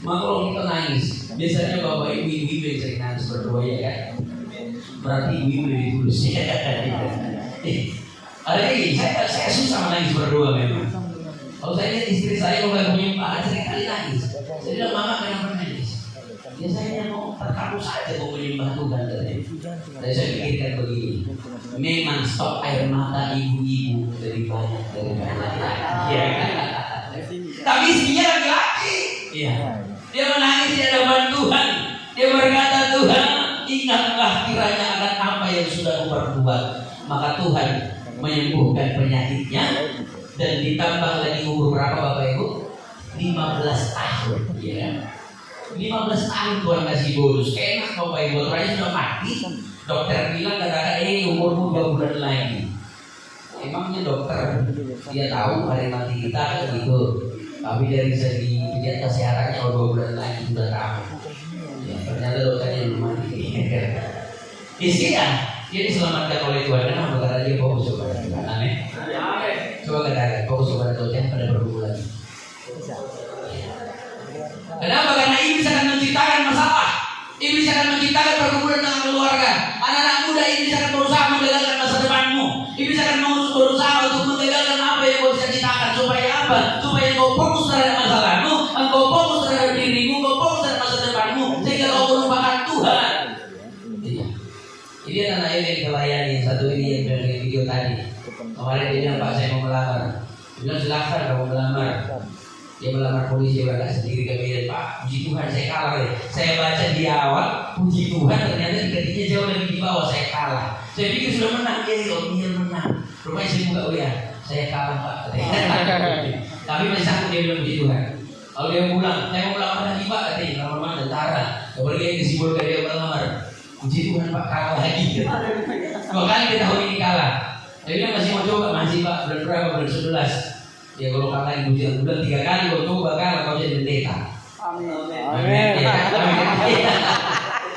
Maka kalau kita nangis, biasanya Bapak, Ibu yang sering nangis berdoa ya kan? Berarti ibu lebih tulus. Ada ini, saya susah menangis berdoa memang. Kalau saya lihat istri saya kalau punya pahala sering kali nangis. Saya bilang, Mama kenapa nangis? Biasanya mau terkaku saja mau menyembah Tuhan katanya. Dan saya pikirkan begini, memang stok air mata ibu-ibu lebih banyak daripada laki-laki. Ya. Tapi istrinya laki-laki. Iya. Dia menangis di hadapan Tuhan. Dia berkata, Tuhan, ingatlah kiranya akan apa yang sudah kuperbuat. Maka Tuhan menyembuhkan penyakitnya dan ditambah lagi umur berapa Bapak Ibu? 15 tahun. Ya. 15 tahun Tuhan kasih bonus. Enak Bapak Ibu, orangnya sudah mati. Dokter bilang katakan umurmu 2 bulan lagi. Emangnya dokter dia tahu hari mati kita gitu. Tapi dari segi lihat kesehatannya kalau 2 bulan lagi sudah tahu. Ya, ternyata dokternya belum mati. Hizkia Dia diselamatkan oleh Tuhan. Kenapa? Karena dia fokus kepada Tuhan. Amin. Coba katakan fokus kepada Tuhan pada pergumulan. Kenapa? Karena iblis akan menciptakan masalah. Iblis akan menciptakan pergumulan dalam keluarga. Anak-anak muda, iblis akan berusaha menggagalkan masa depanmu. Iblis akan berusaha untuk menggagalkan apa yang kau cita-citakan. Supaya apa? Supaya kau fokus terhadap masalahmu, engkau fokus terhadap dirimu, engkau fokus terhadap masa depanmu, sehingga kau melupakan Tuhan. Ini anak ini yang kita layani. Satu ini yang dari video tadi. Kemarin dia bilang, Pak, saya mau melamar. Dia bilang, silakan kamu melamar. Dia melamar polisi, dia agak sendiri kemudian, Pak, puji Tuhan saya kalah deh. Saya baca di awal, puji Tuhan ternyata dikatanya jauh lebih di bawah, saya kalah. Saya pikir sudah menang, dia menang. Rupanya saya buka WA, saya kalah Pak. Tapi masih sanggup dia bilang puji Tuhan. Kalau dia pulang, saya mau melamar lagi Pak, katanya melamar tentara. Kemudian dia disimpulkan dia melamar. Puji Tuhan Pak, kalah lagi. 2 kali dia tahun ini kalah. Dia bilang masih mau coba, masih Pak, bulan berapa? Bulan 11. Ya kalau kalah ibu bulan 3 kali kau coba kalah kau jadi pendeta. Amin.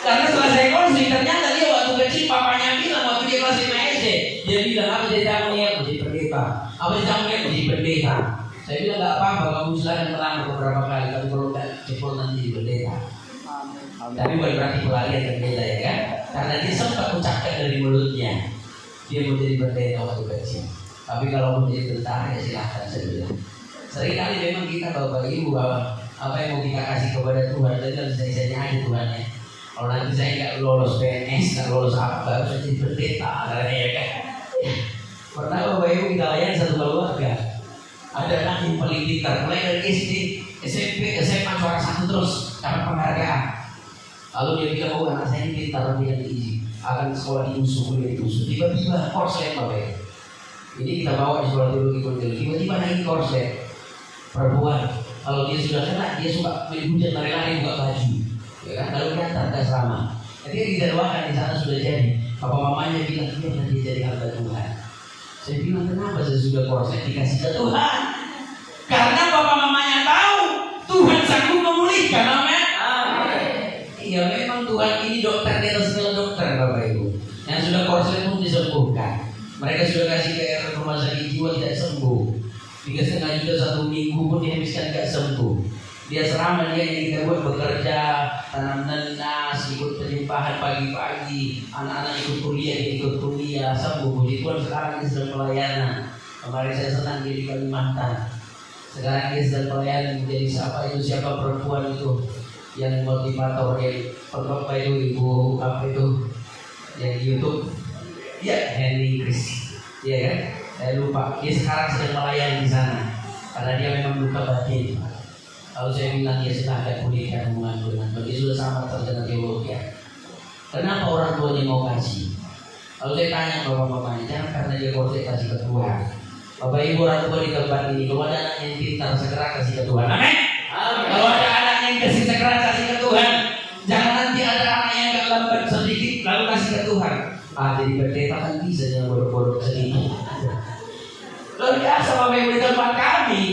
Karena setelah saya konseling ternyata dia waktu kecil papanya bilang waktu dia kelas 5 SD dia bilang apa jadi kamu ya jadi pendeta. Apa jadi kamu ya jadi pendeta. Saya bilang nggak apa-apa kamu silakan melamar beberapa kali tapi kalau nggak cepol nanti jadi pendeta. Tapi bukan berarti pelarian dan beda ya kan? Karena dia sempat ucapkan dari mulutnya dia mau jadi pendeta waktu kecil. Tapi kalau mau jadi tentara ya silahkan saya bilang. Seringkali memang kita bapak ibu bahwa apa yang mau kita kasih kepada Tuhan itu kan saya aja Tuhan ya. Kalau nanti saya nggak lolos PNS, nggak lolos apa baru saya jadi pendeta, ya kan? Pernah bapak ibu kita layani satu keluarga. Ada anak yang paling pintar, mulai dari SD, SMP, SMA juara 1 terus dapat penghargaan. Lalu dia bilang oh anak saya ini pintar dia diisi akan sekolah di USU, kuliah di USU. Tiba-tiba korslet bapak ibu. Ini kita bawa di sekolah teologi konseling. Tiba-tiba naik korslet perempuan. Kalau dia sudah kena, dia suka menghujat lari-lari buka baju. Ya kan? Lalu kelihatan tak sama. Ketika kita doakan di sana sudah jadi. Papa mamanya bilang dia nanti jadi hamba Tuhan. Saya bilang kenapa saya sudah korslet dikasih ke Tuhan? Karena papa mamanya tahu Tuhan sanggup memulihkan. Amin. Iya memang Tuhan ini dokter di atas segala dokter Bapak Ibu. Yang sudah korslet pun disembuhkan. Mereka sudah kasih ke rumah sakit jiwa tidak sembuh. 3,5 juta 1 minggu pun dihabiskan tidak sembuh. Dia selama dia yang kita buat bekerja, tanam nanas, ikut penyimpahan pagi-pagi, anak-anak ikut kuliah, sembuh. Puji Tuhan sekarang dia sedang pelayanan. Kemarin saya senang dia di Kalimantan. Sekarang dia sedang pelayanan menjadi siapa perempuan itu yang motivator yang apa itu ibu apa itu yang di YouTube. Ya, Henry Chris, ya kan? Saya lupa. Dia sekarang sedang melayani di sana karena dia memang luka batin. Kalau saya bilang dia sudah agak pulihkan hubungan dengan dia sudah sama terkena teologi. Kenapa orang tuanya mau kasih? Kalau saya tanya bapak-bapaknya, jangan karena dia korslet kasih ke Tuhan. Bapak ibu orang tua di tempat ini, kalau ada anak yang pintar segera kasih ke Tuhan. Amin. Kalau ada anak yang kasih segera kasih ke Tuhan. Jangan nanti ada anak yang agak lambat sedikit lalu kasih ke Tuhan. Jadi pendeta kan bisa jangan bodoh-bodoh sedikit. Luar biasa Bapak Ibu di tempat kami.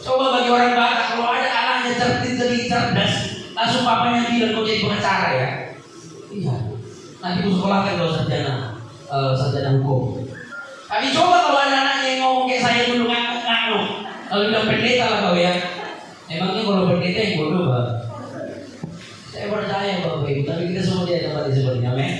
Coba bagi orang Batak kalau ada anaknya cerdas, langsung papanya bilang kau jadi pengacara ya. Iya. Nanti aku sekolahkan kalau sarjana hukum. Tapi coba kalau ada anaknya yang ngomong kayak saya dulu nganu, kalau bilang pendeta lah kau ya. Emangnya kalau pendeta yang bodoh Pak? Saya percaya Bapak Ibu, tapi kita semua dia tempat sepertinya, amin.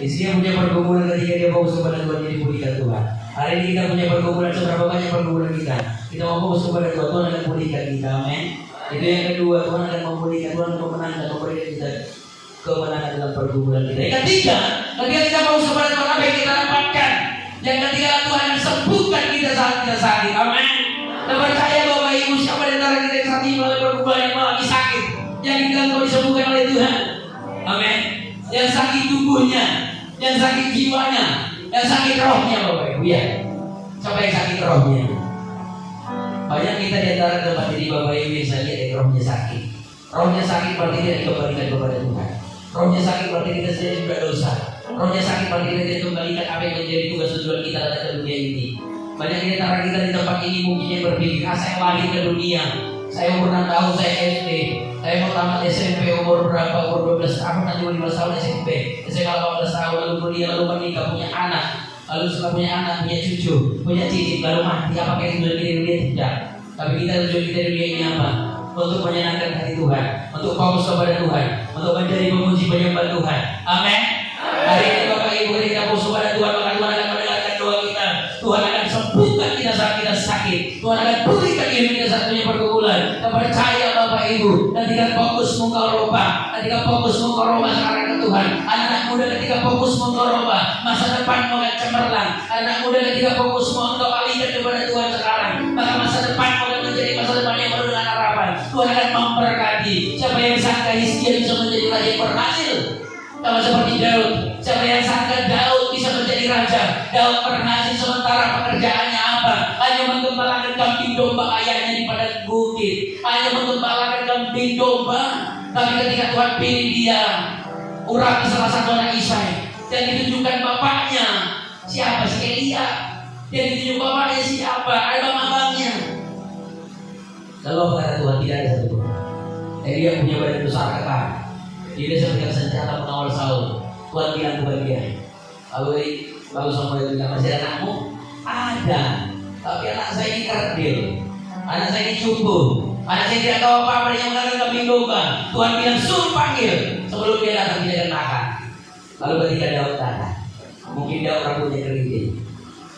Dia punya pergumulan ketika dia fokus kepada Tuhan jadi pulihkan Tuhan. Hari ini kita punya pergumulan, seberapa banyak pergumulan kita. Kita mau fokus kepada Tuhan, Tuhan akan pulihkan kita, amin. Itu yang kedua, Tuhan akan memulihkan, Tuhan akan memenangkan, memberikan kita kemenangan dalam pergumulan kita. Yang ketiga, ketika kita fokus kepada Tuhan, apa yang kita dapatkan? Yang ketiga, Tuhan akan sembuhkan kita saat kita sakit, amin. Dan percaya Bapak Ibu, siapa di antara kita yang saat ini melalui pergumulan yang lagi sakit, yang kita tahu disembuhkan oleh Tuhan, amin. Yang sakit tubuhnya, yang sakit jiwanya, yang sakit rohnya Bapak Ibu ya. Siapa yang sakit rohnya? Banyak kita di antara tempat ini Bapak Ibu yang saya lihat yang rohnya sakit. Rohnya sakit berarti dia dikembalikan kepada Tuhan. Rohnya sakit berarti kita sendiri sudah dosa. Rohnya sakit berarti kita dikembalikan apa yang menjadi tugas tujuan kita datang ke dunia ini. Banyak di antara kita di tempat ini mungkin yang berpikir, saya lahir ke dunia, saya umur 6 tahun, saya SD. Saya mau tamat SMP umur berapa? Umur 12 tahun, nanti 15 tahun SMP. SMA 18 tahun, lalu kuliah, lalu menikah, punya anak. Lalu setelah punya anak, punya cucu, punya cicit, lalu mati. Apakah itu tujuan kita di dunia? Tidak. Tapi kita tujuan kita di dunia ini apa? Untuk menyenangkan hati Tuhan, untuk fokus kepada Tuhan, untuk menjadi pemuji penyembah Tuhan. Amin. Hari ini Bapak Ibu, ketika fokus kepada Tuhan, maka Tuhan akan mendengarkan doa kita. Tuhan akan sembuhkan kita saat kita sakit. Tuhan akan pulihkan diri kita saat punya pergumulan. Kita percaya Bapak Ibu, ketika fokusmu kau rubah, ketika fokusmu kau rubah sekarang ke Tuhan. Anak muda, ketika fokusmu kau rubah, masa depanmu akan cemerlang. Anak muda, ketika fokusmu engkau alihkan kepada Tuhan sekarang, maka masa depanmu akan menjadi masa depan yang penuh dengan harapan. Tuhan akan memberkati. Siapa yang sangka Hizkia bisa menjadi raja yang berhasil? Sama seperti Daud. Siapa yang sangka Daud bisa menjadi raja? Daud berhasil sementara pekerjaannya apa? Hanya menggembalakan kambing domba ayahnya di padang bukit. Hanya menggembalakan kambing domba. Tapi ketika Tuhan pilih dia, urapi salah satu anak Isai, dan ditunjukkan bapaknya. Siapa? Si Elia. Dan ditunjuk bapaknya siapa? Ada abangnya. Lalu kata Tuhan, tidak ada satu pun. Elia punya badan besar kekar. Dia sebagai senjata pengawal Saul. Tuhan bilang kepada dia, lalu Samuel bilang, masih ada anakmu? Ada. Tapi anak saya ini kerdil, anak saya ini cukup, anak saya tidak tahu apa-apa, dia mengatakan kambing domba. Tuhan bilang suruh panggil. Sebelum dia datang dia akan makan. Lalu ketika Daud datang, mungkin Daud rambutnya keriting,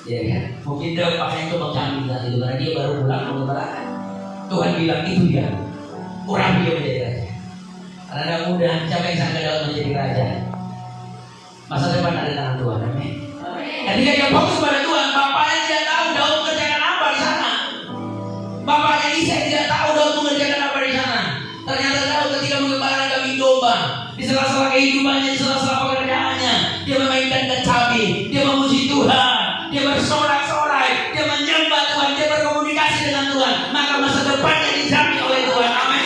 ya kan? Mungkin Daud pakaian itu mengambil saat itu karena dia baru pulang mengembalakan. Tuhan bilang itu dia, orang dia menjadi raja. Anak muda, siapa yang sangka Daud menjadi raja? Masa depan ada di tangan Tuhan, amin. Ketika dia fokus pada Tuhan, bapaknya tidak tahu Daud mengerjakan apa di sana. Bapaknya Isai tidak tahu Daud mengerjakan apa di sana. Ternyata Daud ketika mengembalakan kambing domba, di sela-sela kehidupannya, di sela-sela pekerjaannya, dia memainkan kecapi, dia memuji Tuhan, dia bersorak-sorai, dia menyembah Tuhan, dia berkomunikasi dengan Tuhan. Maka masa depannya dijamin oleh Tuhan, amin.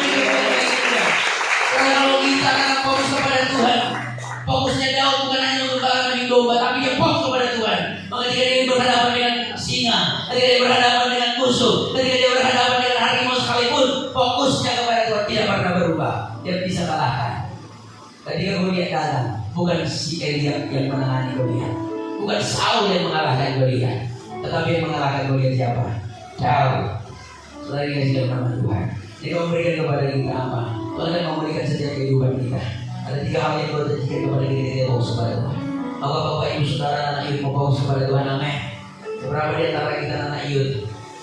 Karena kalau kita akan fokus kepada Tuhan, fokusnya Daud bukan hanya mengembalakan kambing domba, tapi dia fokus kepada Tuhan. Maka ketika dia berhadapan dengan singa, ketika dia berhadapan dengan musuh, ketika dia berhadapan dengan harimau sekalipun, fokusnya kepada Tuhan tidak pernah berubah. Dia bisa kalahkan. Ketika Goliat datang, bukan si Elia yang menangani Goliat, bukan Saul yang mengalahkan Goliat, tetapi yang mengalahkan Goliat siapa? Daud. Saudara dikasih dalam nama Tuhan. Jadi kau memberikan kepada kita apa? Tuhan akan memberikan setiap kehidupan kita. Ada 3 hal yang Tuhan berikan kepada kita fokus kepada Tuhan. Maka Bapak Ibu Saudara anak Yud mau fokus kepada Tuhan, amin. Beberapa di antara kita anak Yud,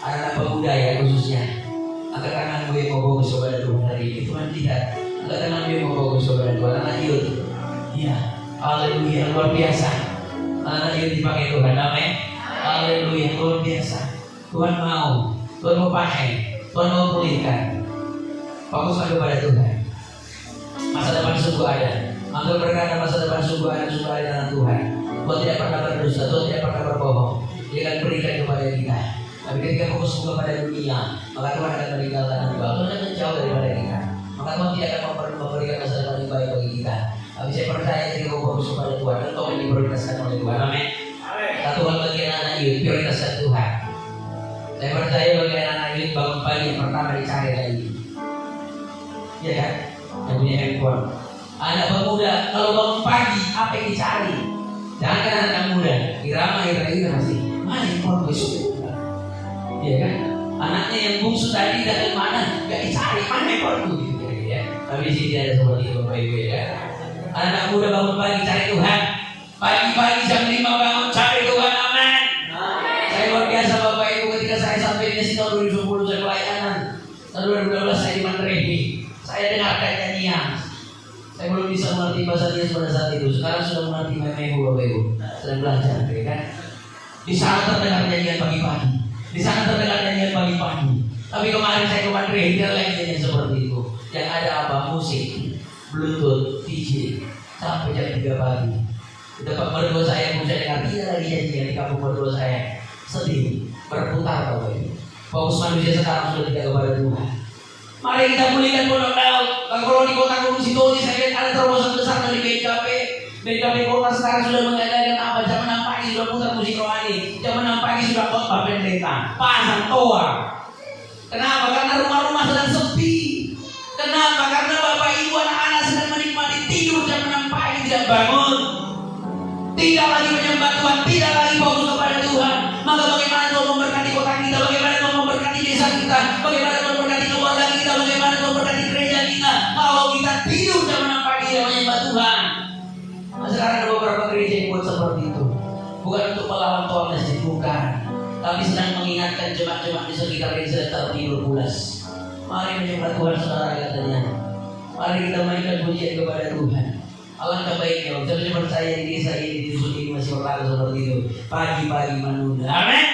anak pemuda ya khususnya. Angkat tangan gue mau fokus kepada Tuhan hari ini. Tuhan tidak. Angkat tangan gue mau fokus kepada Tuhan, anak Yud. Iya, haleluya, luar biasa. Anak Yud dipakai Tuhan, amin. Haleluya, luar biasa. Tuhan mau pakai, Tuhan mau pulihkan. Fokuslah kepada Tuhan. Masa depan sungguh ada. Maka berkata masa depan sungguh ada dengan Tuhan. Tuhan tidak pernah berdusta, Tuhan tidak pernah berbohong. Dia akan berikan kepada kita. Tapi ketika fokus kepada dunia, maka Tuhan akan meninggalkan engkau. Tuhan akan menjauh daripada kita. Maka Tuhan tidak akan memberikan masa depan yang baik bagi kita. Tapi saya percaya ketika kau fokus kepada Tuhan, engkau akan diprioritaskan oleh Tuhan. Amin. Satu hal bagi anak Yud, prioritaskan Tuhan. Saya percaya bagi anak Yud bangun pagi yang pertama dicari lagi. Ya kan? Yang punya handphone. Anak pemuda kalau bangun pagi apa yang dicari? Jangan kan anak muda irama masih mana handphone besok? Ya kan? Anaknya yang bungsu tadi dari mana? Gak dicari mana handphone itu? Ya. Tapi di sini ada seperti itu Bapak Ibu ya. Anak muda bangun pagi cari Tuhan. Pagi-pagi jam 5 bangun cari Tuhan, amin. Saya luar biasa Bapak Ibu ketika saya sampai di sini tahun 2010 saya pelayanan. Tahun 2012 saya di Mandrevi. Saya dengarkan nyanyian. Saya belum bisa mengerti bahasa dia pada saat itu. Sekarang sudah mengerti memehu Bapak Ibu. Sedang belajar, ya kan? Di sana terdengar nyanyian pagi-pagi. Di sana terdengar nyanyian pagi-pagi. Tapi kemarin saya ke Mandrevi tidak lagi nyanyian seperti itu. Yang ada apa? Musik, Bluetooth, DJ. Sampai jam 3 pagi. Di tempat mertua saya pun saya dengar tidak lagi nyanyian di kampung mertua saya. Sedih, berputar Bapak Ibu. Fokus manusia sekarang sudah tidak kepada Tuhan. Mari kita pulihkan Pondok Daud. Kalau di kota Gunung Sidoni saya lihat ada terobosan besar dari BKP. BKP kota sekarang sudah mengadakan apa? Jam 6 pagi sudah putar musik rohani. Jam 6 pagi sudah khotbah pendeta. Pasang toa. Kenapa? Karena rumah-rumah sedang sepi. Kenapa? Karena bangun, tidak lagi menyembah Tuhan, tidak lagi fokus kepada Tuhan, maka bagaimana Tuhan memberkati kota kita, bagaimana Tuhan memberkati desa kita, bagaimana Tuhan memberkati keluarga kita, bagaimana Tuhan memberkati gereja kita, kalau kita tidur dan menampaki dia menyembah Tuhan. Nah, sekarang ada beberapa gereja yang buat seperti itu, bukan untuk melawan Tuhan masjid, bukan, tapi sedang mengingatkan jemaat-jemaat di sekitar yang sedang tertidur pulas. Mari menyembah Tuhan saudara katanya. Mari kita mainkan pujian kepada Tuhan. Alangkah baiknya, saya percaya di desa ini, di dusun ini masih berlaku seperti itu. Pagi-pagi menunda, amin.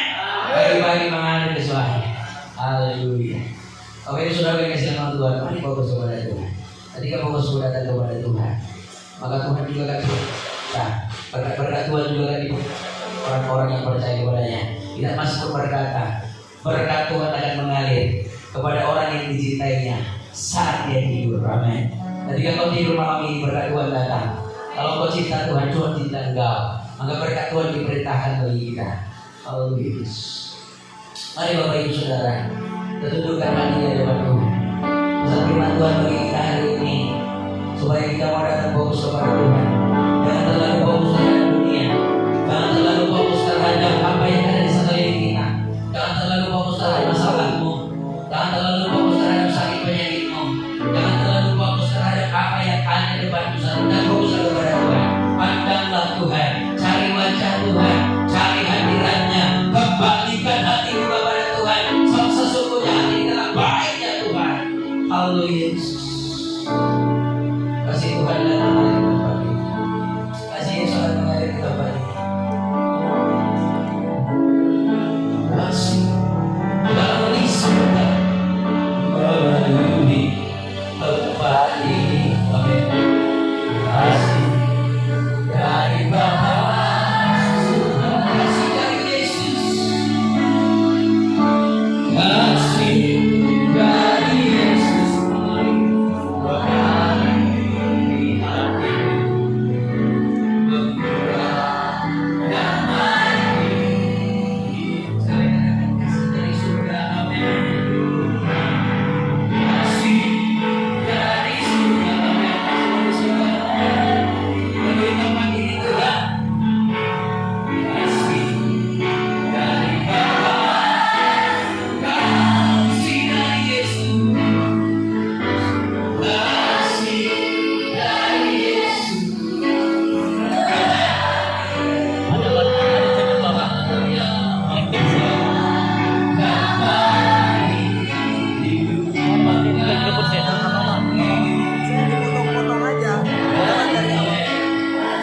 Pagi-pagi mengalir ke suara. Haleluya. Oke, ini saudara yang kasih nama Tuhan, mari fokus kepada Tuhan. Ketika fokus datang kepada Tuhan, maka Tuhan juga akan berkat Tuhan juga akan diberikan orang-orang yang percaya kepadanya. Kita masih berkata, berkat Tuhan akan mengalir kepada orang yang dicintainya saat dia tidur, amin. Ketika kau tidur malam ini, berkat Tuhan datang. Kalau kau cinta Tuhan, Tuhan cinta engkau, maka berkat Tuhan diperintahkan bagi kita. Haleluya. Mari Bapak Ibu Saudara, kita tundukkan hati di hadapan Tuhan. Pesan firman Tuhan bagi kita